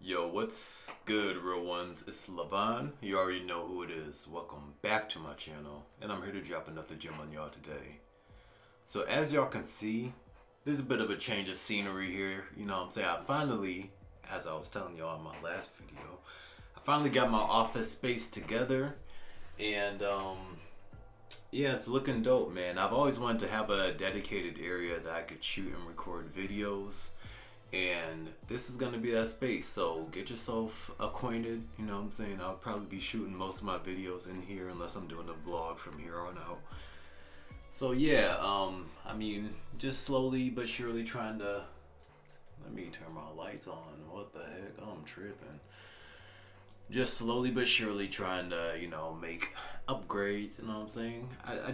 Yo, what's good, real ones? It's Levon. You already know who it is. Welcome back to my channel, and I'm here to drop another gem on y'all today. So as y'all can see, there's a bit of a change of scenery here. You know what I'm saying? I finally, as I was telling y'all in my last video, I finally got my office space together, and yeah, it's looking dope, man. I've always wanted to have a dedicated area that I could shoot and record videos. And this is gonna be that space, so get yourself acquainted. You know what I'm saying? I'll probably be shooting most of my videos in here unless I'm doing a vlog from here on out. So yeah, I mean, just slowly but surely trying to, let me turn my lights on. What the heck? I'm tripping. Just slowly but surely trying to, make upgrades. You know what I'm saying? I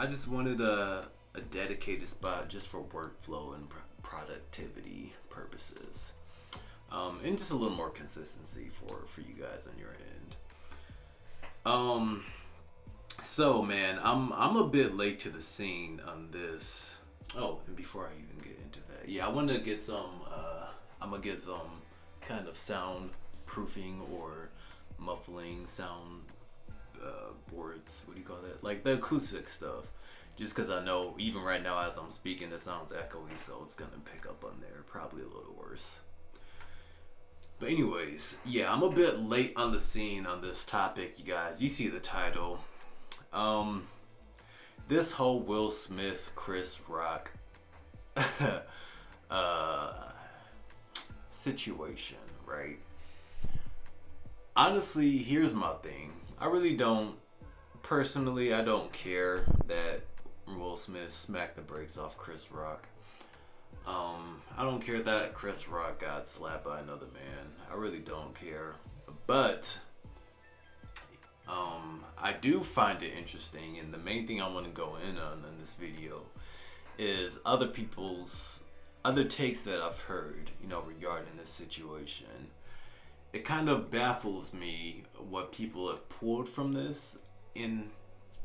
just wanted a dedicated spot just for workflow and productivity purposes, and just a little more consistency for you guys on your end. So man, I'm a bit late to the scene on this. Oh, and before I even get into that, yeah, I want to get some. I'm gonna get some kind of sound proofing or muffling sound boards. What do you call that? Like the acoustic stuff. Just because I know even right now as I'm speaking it sounds echoey, so it's going to pick up on there, probably a little worse. But anyways, yeah, I'm a bit late on the scene on this topic, you guys. You see the title. This whole Will Smith, Chris Rock situation, right? Honestly, here's my thing. I really don't, personally, I don't care that Will Smith smacked the brakes off Chris Rock. I don't care that Chris Rock got slapped by another man. I really don't care. But I do find it interesting, and the main thing I want to go in this video is other takes that I've heard, regarding this situation. It kind of baffles me what people have pulled from this.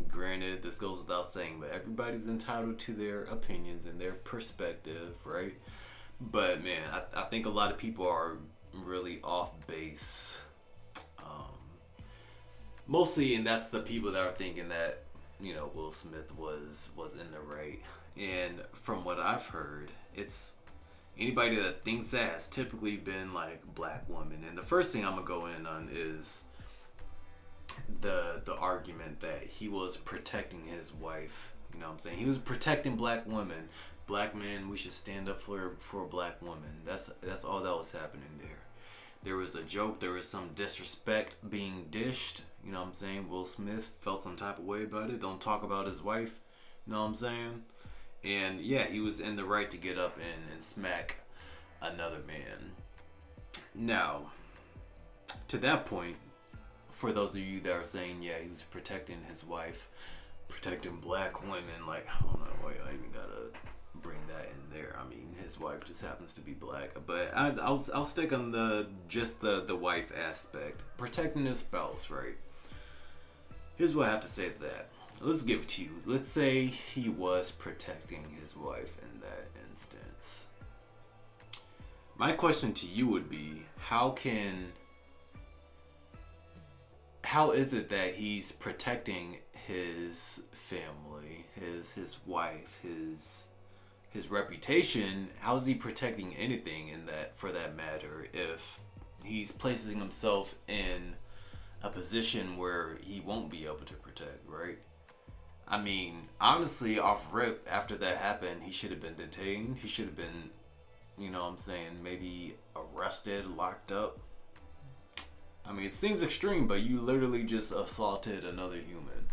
Granted, this goes without saying, but everybody's entitled to their opinions and their perspective, right? But man, I think a lot of people are really off base. Mostly, and that's the people that are thinking that, Will Smith was in the right. And from what I've heard, it's anybody that thinks that has typically been like black women. And the first thing I'm gonna go in on is the argument that he was protecting his wife. You know what I'm saying? He was protecting black women. Black men, we should stand up for black women. That's all that was happening there. There was a joke, there was some disrespect being dished. You know what I'm saying? Will Smith felt some type of way about it. Don't talk about his wife. You know what I'm saying? And yeah, he was in the right to get up and smack another man. Now, to that point, for those of you that are saying, yeah, he was protecting his wife, protecting black women, like, I don't know why I even gotta bring that in there. I mean, his wife just happens to be black, but I'll stick on the wife aspect, protecting his spouse, right? Here's what I have to say to that. Let's give it to you. Let's say he was protecting his wife in that instance. My question to you would be, how is it that he's protecting his family, his wife, his reputation? How is he protecting anything in that, for that matter, if he's placing himself in a position where he won't be able to protect, right? I mean, honestly, off rip, after that happened, he should have been detained. He should have been, maybe arrested, locked up. I mean, it seems extreme, but you literally just assaulted another human.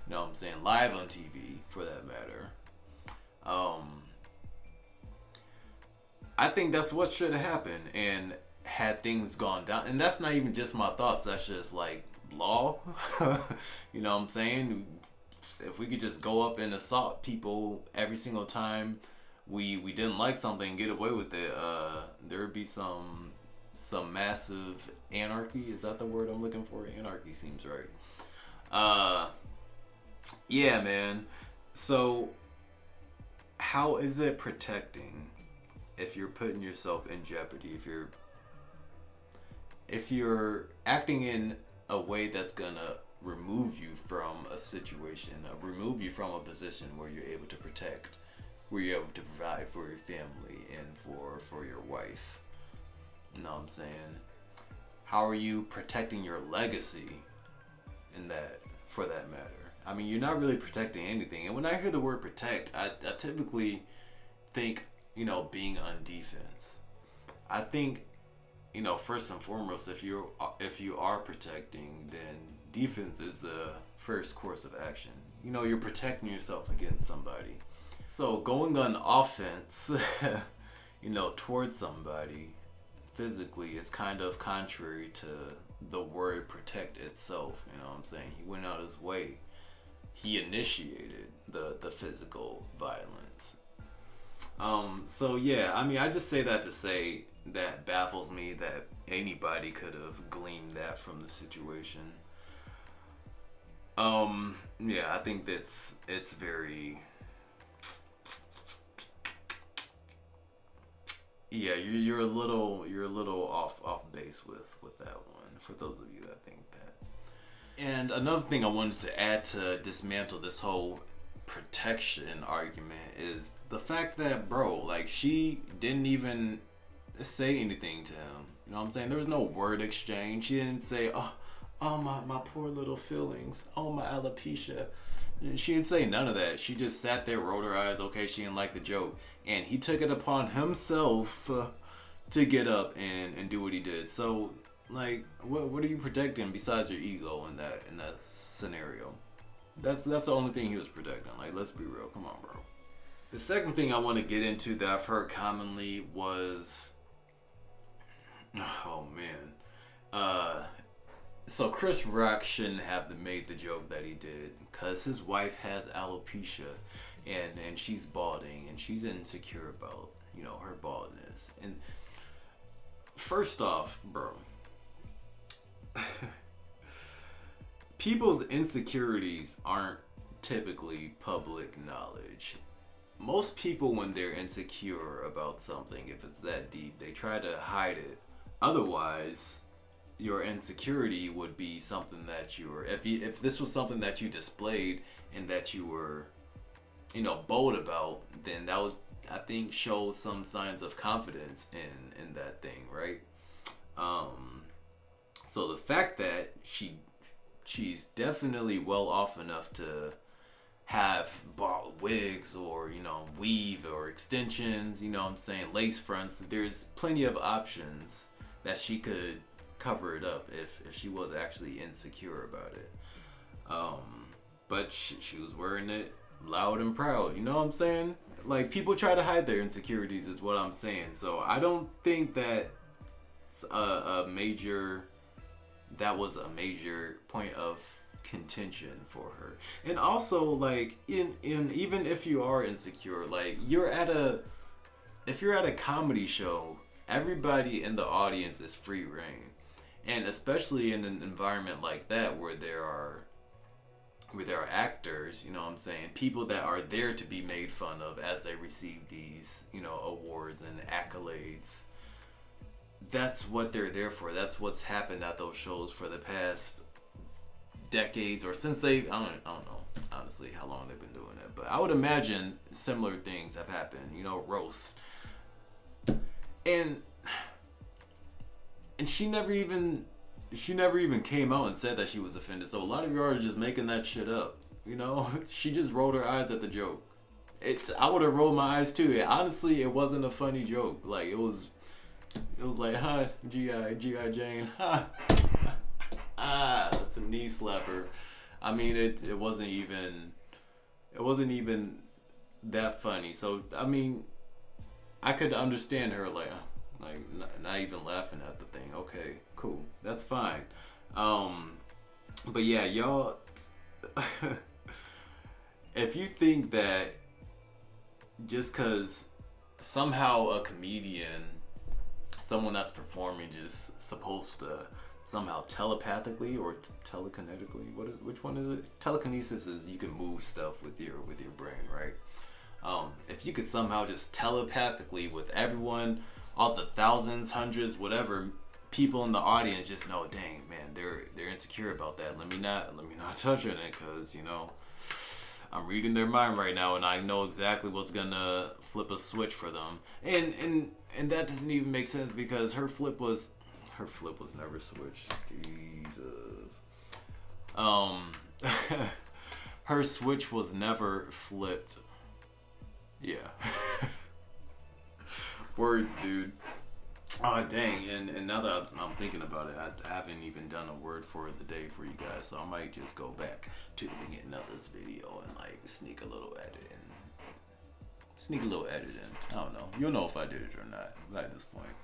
You know what I'm saying? Live on TV, for that matter. I think that's what should have happened. And had things gone down, and that's not even just my thoughts, that's just like law. You know what I'm saying? If we could just go up and assault people every single time we didn't like something, get away with it, there would be some massive anarchy. Is that the word I'm looking for? Anarchy seems right. Yeah, man. So how is it protecting if you're putting yourself in jeopardy, if you're if you're acting in a way that's gonna remove you from a situation, remove you from a position where you're able to protect, where you're able to provide for your family and for your wife. You know what I'm saying? How are you protecting your legacy in that, for that matter? I mean, you're not really protecting anything. And when I hear the word protect, I typically think, being on defense. I think, first and foremost, if you are protecting, then defense is the first course of action. You're protecting yourself against somebody. So going on offense, towards somebody physically is kind of contrary to the word protect itself. You know what I'm saying? He went out his way. He initiated the physical violence. So yeah, I mean, I just say that to say that baffles me that anybody could have gleaned that from the situation. Yeah, I think it's very, yeah, you're a little off base with that one, for those of you that think that. And another thing I wanted to add to dismantle this whole protection argument is the fact that, bro, like, she didn't even say anything to him. You know what I'm saying? There was no word exchange. She didn't say, oh my poor little feelings. Oh, my alopecia. She didn't say none of that. She just sat there, rolled her eyes. Okay, she didn't like the joke. And he took it upon himself to get up and do what he did. So, like, what are you protecting besides your ego in that scenario? That's the only thing he was protecting. Like, let's be real. Come on, bro. The second thing I want to get into that I've heard commonly was, oh man, so Chris Rock shouldn't have made the joke that he did because his wife has alopecia and she's balding and she's insecure about, her baldness. And first off, bro, people's insecurities aren't typically public knowledge. Most people, when they're insecure about something, if it's that deep, they try to hide it. Otherwise, your insecurity would be something that if this was something that you displayed and that you were, bold about, then that would, I think, show some signs of confidence in that thing, right? So the fact that she's definitely well off enough to have bought wigs or, weave or extensions, lace fronts, there's plenty of options that she could cover it up if she was actually insecure about it. But she was wearing it loud and proud, you know what I'm saying? Like, people try to hide their insecurities is what I'm saying. So I don't think that that was a major point of contention for her. And also, like, in even if you are insecure, like, if you're at a comedy show, everybody in the audience is free reign. And especially in an environment like that where there are actors, you know what I'm saying, people that are there to be made fun of as they receive these, awards and accolades. That's what they're there for. That's what's happened at those shows for the past decades, or since I don't know, honestly, how long they've been doing it. But I would imagine similar things have happened, roasts. And she never even came out and said that she was offended. So a lot of you are just making that shit up. She just rolled her eyes at the joke. I would have rolled my eyes too. Honestly, it wasn't a funny joke. Like, it was like, huh, G.I. Jane, huh. That's a knee slapper. I mean, it wasn't even that funny. So, I mean, I could understand her, like not even laughing at the thing. Okay, cool, that's fine. But yeah, y'all, if you think that just because somehow a comedian, someone that's performing, just supposed to somehow telepathically or telekinetically, which one is it? Telekinesis is you can move stuff with your brain, right? If you could somehow just telepathically with everyone, all the thousands, hundreds, whatever people in the audience just know, dang man, they're insecure about that. Let me not touch on it, because I'm reading their mind right now, and I know exactly what's gonna flip a switch for them. And that doesn't even make sense, because her flip was never switched. Jesus. Her switch was never flipped. Yeah. Words, dude. Oh dang! And now that I'm thinking about it, I haven't even done a word for the day for you guys, so I might just go back to the beginning of this video and like sneak a little edit in. I don't know. You'll know if I did it or not at this point.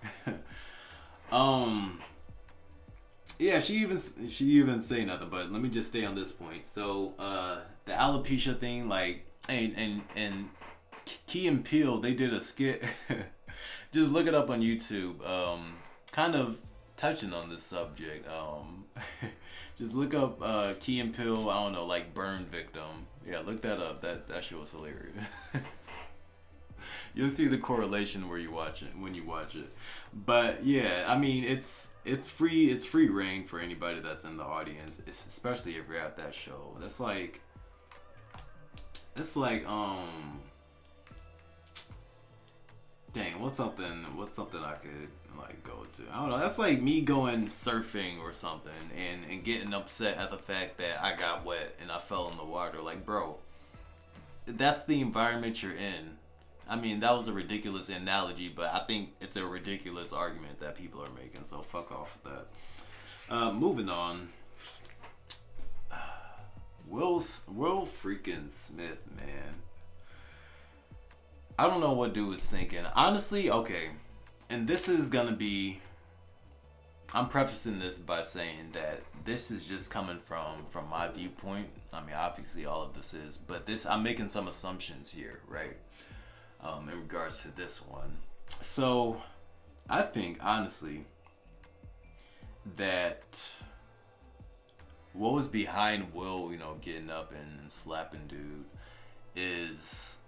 Yeah, she even say nothing, but let me just stay on this point. So the alopecia thing, like, and Key and Peele, they did a skit. Just look it up on YouTube. Kind of touching on this subject. Just look up Key and Peele. I don't know, like burn victim. Yeah, look that up. That show was hilarious. You'll see the correlation when you watch it. But yeah, I mean, it's free reign for anybody that's in the audience, especially if you're at that show. It's like dang, what's something I could like go to? I don't know. That's like me going surfing or something and getting upset at the fact that I got wet and I fell in the water. Like, bro, that's the environment you're in. I mean, that was a ridiculous analogy, but I think it's a ridiculous argument that people are making. So fuck off with that. Moving on. Will freaking Smith, man. I don't know what dude was thinking. Honestly, okay. And this is gonna be, I'm prefacing this by saying that this is just coming from my viewpoint. I mean, obviously all of this is, but I'm making some assumptions here, right? In regards to this one. So, I think, honestly, that what was behind Will, getting up and slapping dude is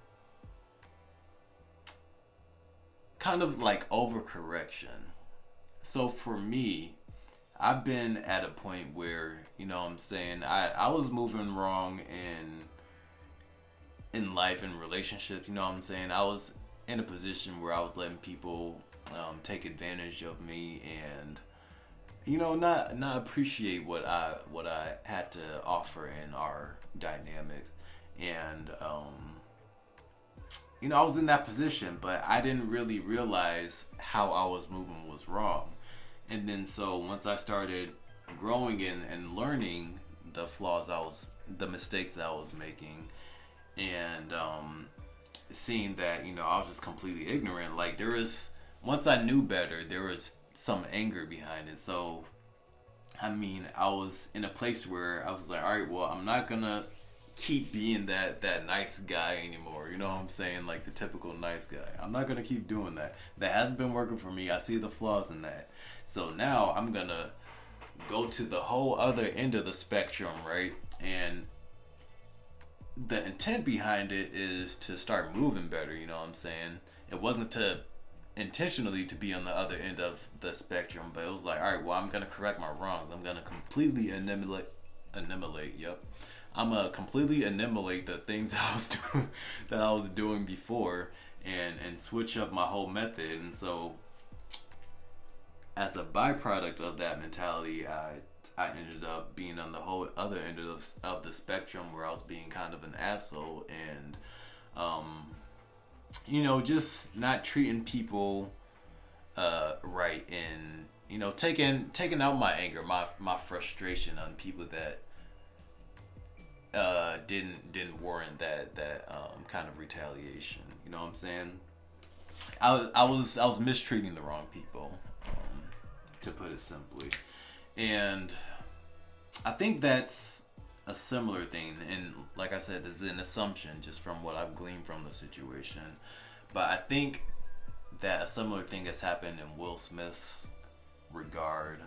kind of like overcorrection. So for me, I've been at a point where, what I'm saying, I was moving wrong in life and relationships, what I'm saying. I was in a position where I was letting people take advantage of me and not appreciate what I had to offer in our dynamics. And I was in that position, but I didn't really realize how I was moving was wrong. And then so once I started growing and learning the the mistakes that I was making, and seeing that I was just completely ignorant. Like, once I knew better, there was some anger behind it. So I mean, I was in a place where I was like, all right, well, I'm not gonna keep being that nice guy anymore. You know what I'm saying? Like the typical nice guy. I'm not gonna keep doing that. That hasn't been working for me. I see the flaws in that. So now I'm gonna go to the whole other end of the spectrum, right? And the intent behind it is to start moving better, you know what I'm saying? It wasn't to intentionally to be on the other end of the spectrum, but it was like, all right, well, I'm going to correct my wrongs. I'm going to completely annihilate, yep. I'm going to completely annihilate the things that I was doing before and switch up my whole method. And so as a byproduct of that mentality, I ended up being on the whole other end of the spectrum, where I was being kind of an asshole and, just not treating people right, and taking out my anger, my frustration on people that didn't warrant that kind of retaliation. You know what I'm saying? I was mistreating the wrong people, to put it simply. And I think that's a similar thing. And like I said, this is an assumption just from what I've gleaned from the situation. But I think that a similar thing has happened in Will Smith's regard.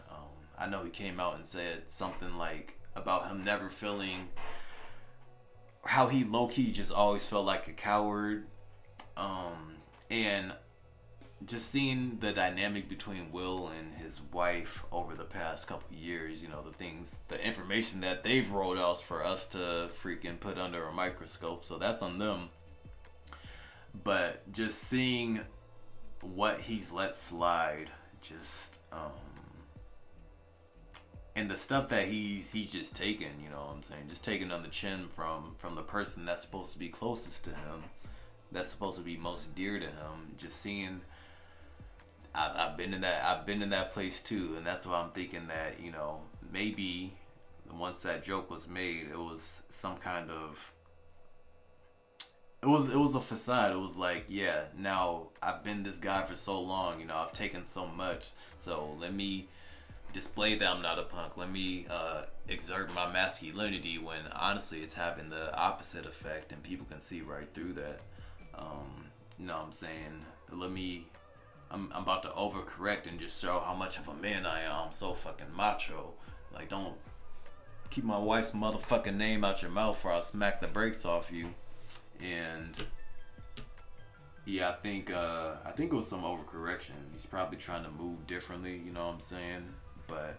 I know he came out and said something like about him never feeling, how he low-key just always felt like a coward. And just seeing the dynamic between Will and his wife over the past couple of years, the information that they've rolled out for us to freaking put under a microscope. So that's on them. But just seeing what he's let slide, and the stuff that he's just taken, just taken on the chin from the person that's supposed to be closest to him, that's supposed to be most dear to him. Just seeing, I've been in that place too, and that's why I'm thinking that maybe once that joke was made, it was some kind of, it was a facade. It was like, yeah, now I've been this guy for so long, I've taken so much, so let me display that I'm not a punk. Let me exert my masculinity, when honestly it's having the opposite effect, and people can see right through that. You know what I'm saying? I'm about to overcorrect and just show how much of a man I am. I'm so fucking macho. Like, don't keep my wife's motherfucking name out your mouth or I'll smack the brakes off you. And yeah, I think it was some overcorrection. He's probably trying to move differently, you know what I'm saying? But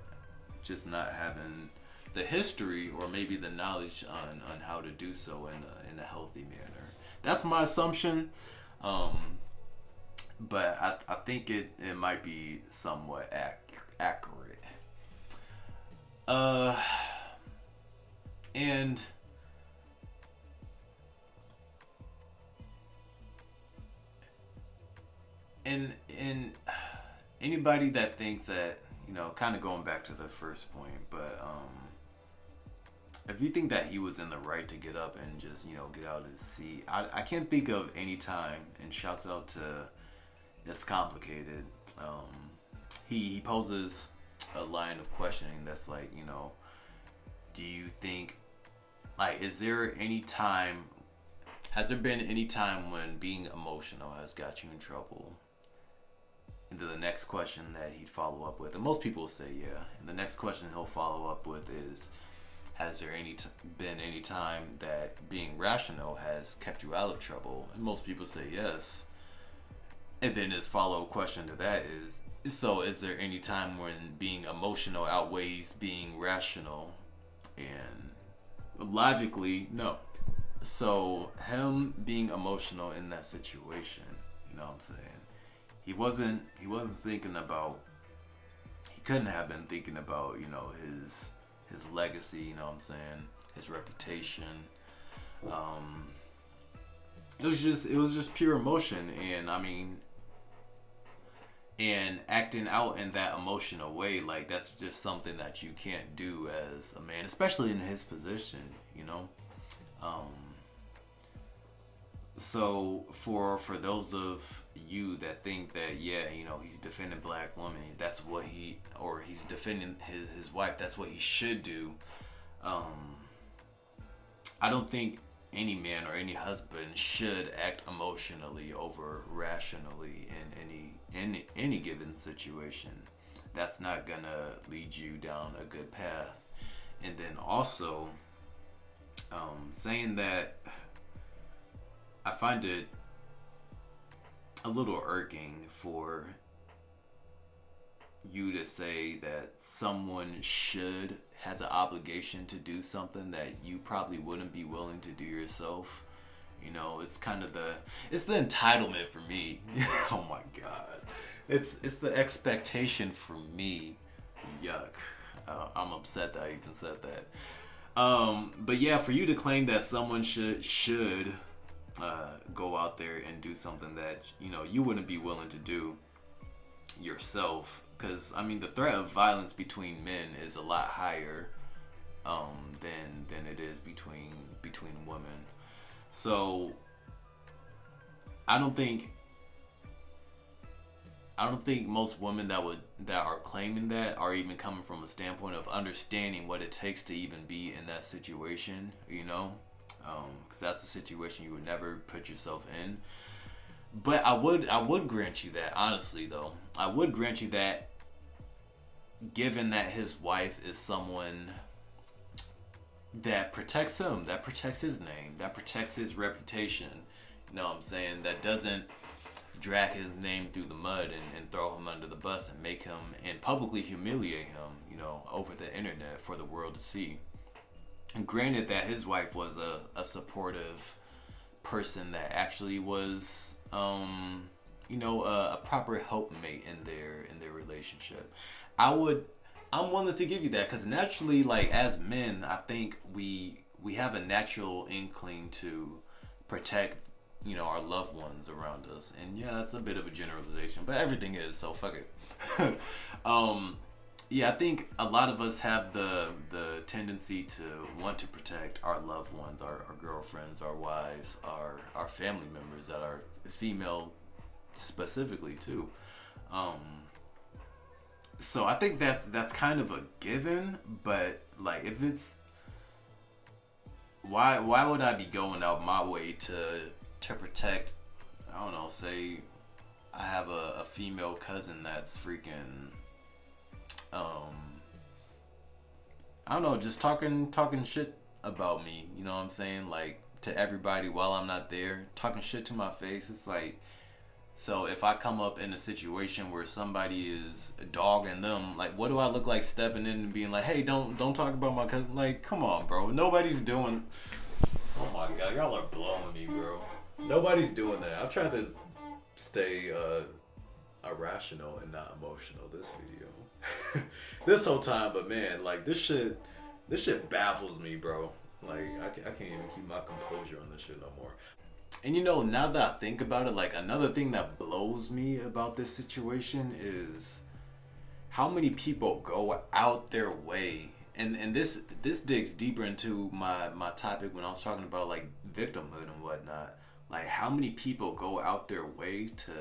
just not having the history or maybe the knowledge on how to do so in a healthy manner. That's my assumption. But I think it might be somewhat accurate. And anybody that thinks that, kind of going back to the first point, but if you think that he was in the right to get up and just, get out of his seat, I can't think of any time, and shouts out to It's Complicated. He poses a line of questioning that's like, do you think, like, has there been any time when being emotional has got you in trouble? And then the next question that he'd follow up with, and most people will say yeah, and the next question he'll follow up with is, has there been any time that being rational has kept you out of trouble? And most people say yes. And then his follow-up question to that is, so is there any time when being emotional outweighs being rational? And logically, no. So him being emotional in that situation, you know what I'm saying? He wasn't thinking about, he couldn't have been thinking about, his legacy, you know what I'm saying? His reputation. It was just pure emotion, and acting out in that emotional way, like, that's just something that you can't do as a man, especially in his position, So for those of you that think that, yeah, he's defending black women, that's what he's defending his wife, that's what he should do. I don't think any man or any husband should act emotionally over rationally in any given situation. That's not gonna lead you down a good path. And then also, saying that, I find it a little irking for you to say that someone has an obligation to do something that you probably wouldn't be willing to do yourself. It's kind of it's the entitlement for me. Oh my God. It's the expectation for me. Yuck. I'm upset that I even said that. But yeah, for you to claim that someone should go out there and do something that you wouldn't be willing to do yourself, because the threat of violence between men is a lot higher than it is between women. So I don't think most women that are claiming that are even coming from a standpoint of understanding what it takes to even be in that situation, because that's the situation you would never put yourself in. But I would grant you that, honestly, though. I would grant you that, given that his wife is someone that protects him, that protects his name, that protects his reputation, you know what I'm saying, that doesn't drag his name through the mud and throw him under the bus and make him and publicly humiliate him, over the internet for the world to see. And granted that his wife was a supportive person that actually was, a proper helpmate in their relationship. I'm willing to give you that, because naturally, like, as men, I think we have a natural inkling to protect, our loved ones around us. And yeah, that's a bit of a generalization, but everything is, so fuck it. Yeah, I think a lot of us have the tendency to want to protect our loved ones, our girlfriends, our wives, our family members that are female specifically too. So I think that's kind of a given, but like, if it's, why would I be going out my way to protect, I don't know, say I have a female cousin that's freaking, I don't know, just talking shit about me, you know what I'm saying? Like, to everybody while I'm not there, talking shit to my face. It's like, so if I come up in a situation where somebody is dogging them, like, what do I look like stepping in and being like, hey, don't talk about my cousin? Like, come on, bro. Nobody's doing, oh my God, y'all are blowing me, bro. Nobody's doing that. I've tried to stay irrational and not emotional this video. This whole time, but man, like, this shit baffles me, bro. Like, I can't even keep my composure on this shit no more. And now that I think about it, like, another thing that blows me about this situation is how many people go out their way, and this digs deeper into my topic when I was talking about, like, victimhood and whatnot. Like, how many people go out their way to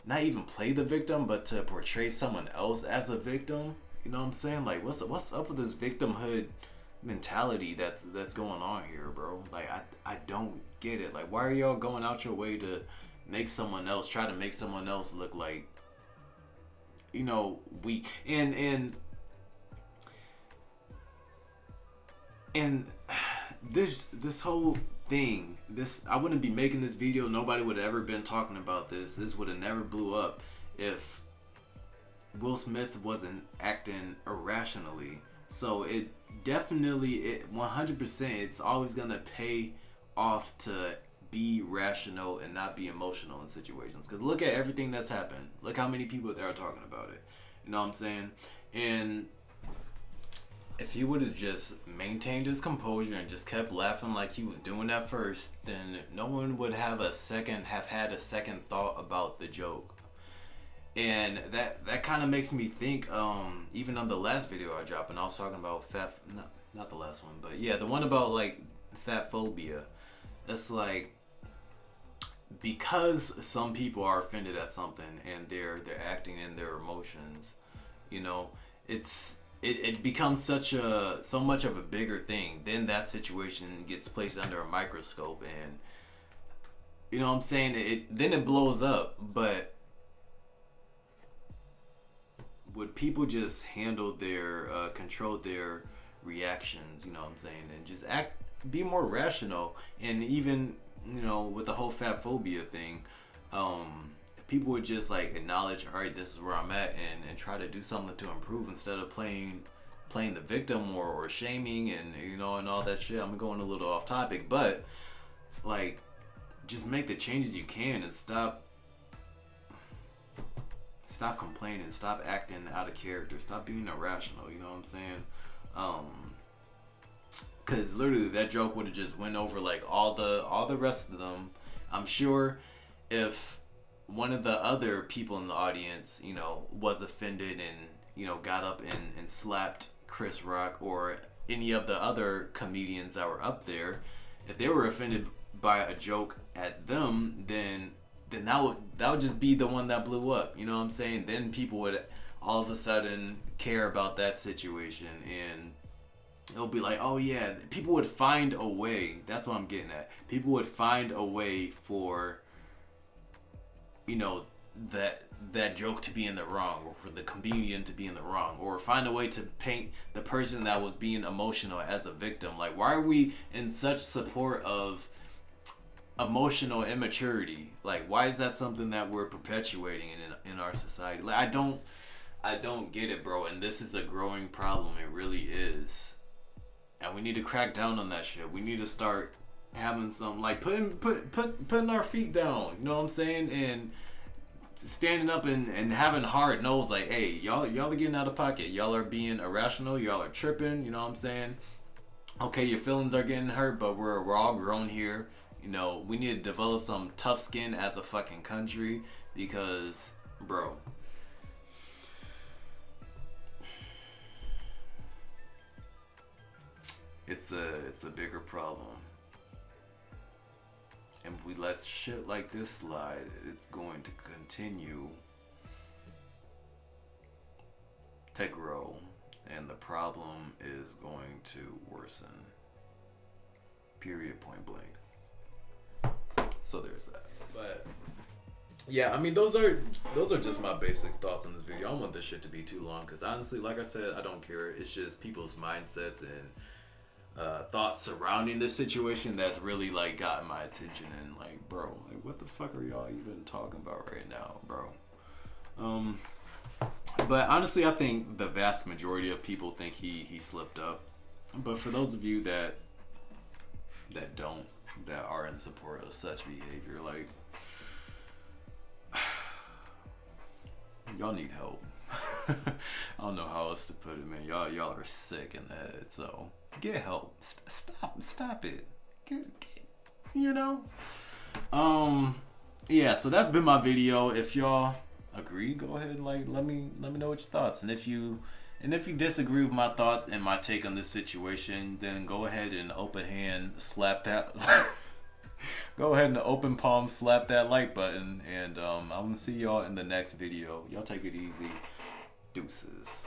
not even play the victim, but to portray someone else as a victim. You know what I'm saying? Like, what's up with this victimhood mentality that's going on here, bro? Like, I don't get it. Like, why are y'all going out your way to try to make someone else look like, weak? And this whole thing, I wouldn't be making this video. Nobody would have ever been talking about this. This would have never blew up if Will Smith wasn't acting irrationally. So it definitely, 100%, it's always gonna pay off to be rational and not be emotional in situations. Because look at everything that's happened. Look how many people there are talking about it. You know what I'm saying? And if he would have just maintained his composure and just kept laughing like he was doing at first, then no one would have had a second thought about the joke. And that kind of makes me think, even on the last video I dropped, and I was talking about not the last one, but yeah, the one about, like, fat phobia. It's like, because some people are offended at something and they're acting in their emotions, it becomes so much of a bigger thing. Then that situation gets placed under a microscope, and you know what I'm saying? Then it blows up. But would people just handle control their reactions, you know what I'm saying, and just be more rational? And even, with the whole fat phobia thing, people would just, like, acknowledge, all right, this is where I'm at, and try to do something to improve instead of playing the victim or shaming and and all that shit. I'm going a little off topic, but, like, just make the changes you can and stop complaining, stop acting out of character, stop being irrational. You know what I'm saying? Because literally that joke would have just went over like all the rest of them. I'm sure if one of the other people in the audience, was offended and, got up and slapped Chris Rock or any of the other comedians that were up there, if they were offended by a joke at them, then that would just be the one that blew up. You know what I'm saying? Then people would all of a sudden care about that situation, and it'll be like, oh yeah, people would find a way. That's what I'm getting at. People would find a way for, that joke to be in the wrong, or for the comedian to be in the wrong, or find a way to paint the person that was being emotional as a victim. Like, why are we in such support of emotional immaturity. Like, why is that something that we're perpetuating in our society? Like, I don't get it, bro. And this is a growing problem. It really is. And we need to crack down on that shit. We need to start having some, like, putting our feet down. You know what I'm saying? And standing up and having hard nose, like, hey, y'all are getting out of pocket. Y'all are being irrational. Y'all are tripping. You know what I'm saying? Okay, your feelings are getting hurt, but we're all grown here. You know, we need to develop some tough skin as a fucking country because, bro, it's a bigger problem. And if we let shit like this slide, it's going to continue to grow, and the problem is going to worsen. Period. Point blank. So there's that. But yeah, I mean, those are just my basic thoughts on this video. I don't want this shit to be too long because honestly, like I said, I don't care. It's just people's mindsets and thoughts surrounding this situation that's really like gotten my attention. And like, bro, like, what the fuck are y'all even talking about right now, bro? But honestly, I think the vast majority of people think he slipped up. But for those of you that are in support of such behavior, like, y'all need help. I don't know how else to put it, man. Y'all are sick in the head, so get help. Stop it. Get, you know. Yeah. So that's been my video. If y'all agree, go ahead and like let me know what your thoughts. And if you disagree with my thoughts and my take on this situation, then go ahead and open hand slap that. Go ahead and open palm slap that like button, and I'm gonna see y'all in the next video. Y'all take it easy. Deuces.